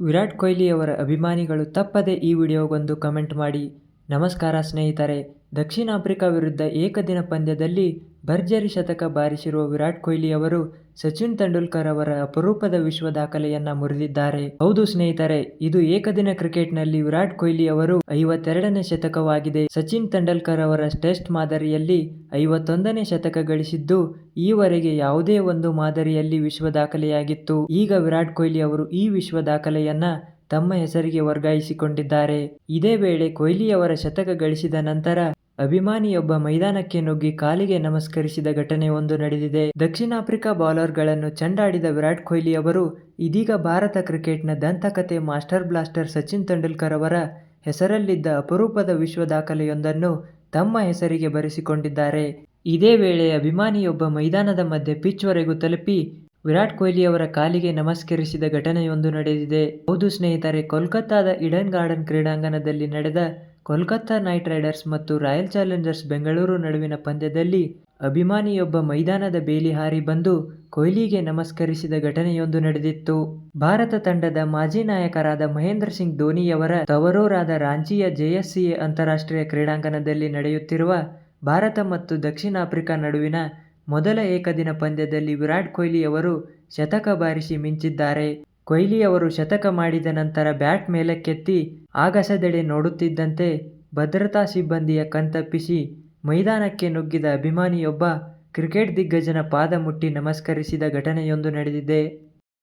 ವಿರಾಟ್ ಕೊಹ್ಲಿ ಅವರ ಅಭಿಮಾನಿಗಳು ತಪ್ಪದೆ ಈ ವಿಡಿಯೋಗೊಂದು ಕಮೆಂಟ್ ಮಾಡಿ. ನಮಸ್ಕಾರ ಸ್ನೇಹಿತರೆ, ದಕ್ಷಿಣ ಆಫ್ರಿಕಾ ವಿರುದ್ಧ ಏಕದಿನ ಪಂದ್ಯದಲ್ಲಿ ಭರ್ಜರಿ ಶತಕ ಬಾರಿಸಿರುವ ವಿರಾಟ್ ಕೊಹ್ಲಿ ಅವರು ಸಚಿನ್ ತೆಂಡೂಲ್ಕರ್ ಅವರ ಅಪರೂಪದ ವಿಶ್ವ ದಾಖಲೆಯನ್ನ ಮುರಿದಿದ್ದಾರೆ. ಹೌದು ಸ್ನೇಹಿತರೆ, ಇದು ಏಕದಿನ ಕ್ರಿಕೆಟ್ನಲ್ಲಿ ವಿರಾಟ್ ಕೊಹ್ಲಿ ಅವರು 52ನೇ ಶತಕವಾಗಿದೆ. ಸಚಿನ್ ತೆಂಡೂಲ್ಕರ್ ಅವರ ಟೆಸ್ಟ್ ಮಾದರಿಯಲ್ಲಿ 51ನೇ ಶತಕ ಗಳಿಸಿದ್ದು ಈವರೆಗೆ ಯಾವುದೇ ಒಂದು ಮಾದರಿಯಲ್ಲಿ ವಿಶ್ವ ದಾಖಲೆಯಾಗಿತ್ತು. ಈಗ ವಿರಾಟ್ ಕೊಹ್ಲಿ ಅವರು ಈ ವಿಶ್ವ ದಾಖಲೆಯನ್ನ ತಮ್ಮ ಹೆಸರಿಗೆ ವರ್ಗಾಯಿಸಿಕೊಂಡಿದ್ದಾರೆ. ಇದೇ ವೇಳೆ ಕೊಹ್ಲಿ ಅವರ ಶತಕ ಗಳಿಸಿದ ನಂತರ ಅಭಿಮಾನಿಯೊಬ್ಬ ಮೈದಾನಕ್ಕೆ ನುಗ್ಗಿ ಕಾಲಿಗೆ ನಮಸ್ಕರಿಸಿದ ಘಟನೆ ಒಂದು ನಡೆದಿದೆ. ದಕ್ಷಿಣ ಆಫ್ರಿಕಾ ಬೌಲರ್ಗಳನ್ನು ಚೆಂಡಾಡಿದ ವಿರಾಟ್ ಕೊಹ್ಲಿ ಅವರು ಇದೀಗ ಭಾರತ ಕ್ರಿಕೆಟ್ನ ದಂತಕಥೆ ಮಾಸ್ಟರ್ ಬ್ಲಾಸ್ಟರ್ ಸಚಿನ್ ತೆಂಡೂಲ್ಕರ್ ಅವರ ಹೆಸರಲ್ಲಿದ್ದ ಅಪರೂಪದ ವಿಶ್ವ ದಾಖಲೆಯೊಂದನ್ನು ತಮ್ಮ ಹೆಸರಿಗೆ ಬರೆಸಿಕೊಂಡಿದ್ದಾರೆ. ಇದೇ ವೇಳೆ ಅಭಿಮಾನಿಯೊಬ್ಬ ಮೈದಾನದ ಮಧ್ಯೆ ಪಿಚ್ವರೆಗೂ ತಲುಪಿ ವಿರಾಟ್ ಕೊಹ್ಲಿ ಅವರ ಕಾಲಿಗೆ ನಮಸ್ಕರಿಸಿದ ಘಟನೆಯೊಂದು ನಡೆದಿದೆ. ಹೌದು ಸ್ನೇಹಿತರೆ, ಕೋಲ್ಕತ್ತಾದ ಈಡನ್ ಗಾರ್ಡನ್ ಕ್ರೀಡಾಂಗಣದಲ್ಲಿ ನಡೆದ ಕೋಲ್ಕತ್ತಾ ನೈಟ್ ರೈಡರ್ಸ್ ಮತ್ತು ರಾಯಲ್ ಚಾಲೆಂಜರ್ಸ್ ಬೆಂಗಳೂರು ನಡುವಿನ ಪಂದ್ಯದಲ್ಲಿ ಅಭಿಮಾನಿಯೊಬ್ಬ ಮೈದಾನದ ಬೇಲಿ ಹಾರಿ ಬಂದು ಕೊಹ್ಲಿಗೆ ನಮಸ್ಕರಿಸಿದ ಘಟನೆಯೊಂದು ನಡೆದಿತ್ತು. ಭಾರತ ತಂಡದ ಮಾಜಿ ನಾಯಕರಾದ ಮಹೇಂದ್ರ ಸಿಂಗ್ ಧೋನಿಯವರ ತವರೂರಾದ ರಾಂಚಿಯ JSCA ಅಂತಾರಾಷ್ಟ್ರೀಯ ಕ್ರೀಡಾಂಗಣದಲ್ಲಿ ನಡೆಯುತ್ತಿರುವ ಭಾರತ ಮತ್ತು ದಕ್ಷಿಣ ಆಫ್ರಿಕಾ ನಡುವಿನ ಮೊದಲ ಏಕದಿನ ಪಂದ್ಯದಲ್ಲಿ ವಿರಾಟ್ ಕೊಹ್ಲಿ ಅವರು ಶತಕ ಬಾರಿಸಿ ಮಿಂಚಿದ್ದಾರೆ. ಕೊಹ್ಲಿ ಅವರು ಶತಕ ಮಾಡಿದ ನಂತರ ಬ್ಯಾಟ್ ಮೇಲಕ್ಕೆತ್ತಿ ಆಗಸದೆಡೆ ನೋಡುತ್ತಿದ್ದಂತೆ ಭದ್ರತಾ ಸಿಬ್ಬಂದಿಯ ಕಣ್ತಪ್ಪಿಸಿ ಮೈದಾನಕ್ಕೆ ನುಗ್ಗಿದ ಅಭಿಮಾನಿಯೊಬ್ಬ ಕ್ರಿಕೆಟ್ ದಿಗ್ಗಜನ ಪಾದ ಮುಟ್ಟಿ ನಮಸ್ಕರಿಸಿದ ಘಟನೆಯೊಂದು ನಡೆದಿದೆ.